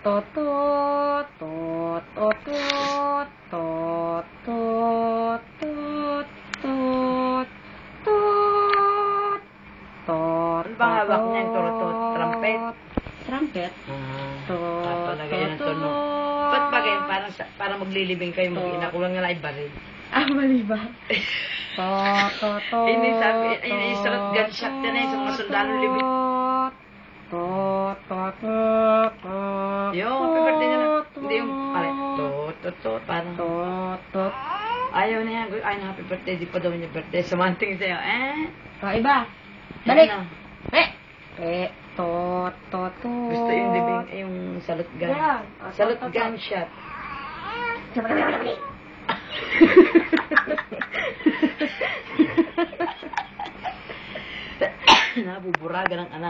tot, tot, tot, tot, tot, tot, tot, tot, tot, tot, tot. Ano bang hawak niyan? Tot, trumpet? Trumpet. Talaga yan ang tunog. Ba't ba kayo? Parang maglilibing kayo mag-ina. Kulang nga lang ibaril. Mali ba? Tot, tot, tot. Hindi sabi, yung gunshot yan eh, sa mga sundalo libing. Tot, tot, tot, tot. Yung, happy birthday niya na. Hindi yung, tot, parang. Tot. Ayaw na yan. Ay, happy birthday. Di pa daw niya birthday. Samanting sa'yo. Iba. Balik. Ano? Tot, tot, tot. Gusto yung libing, yung salute gun. Yeah. Salute gunshot. Nabuburagan ng anak.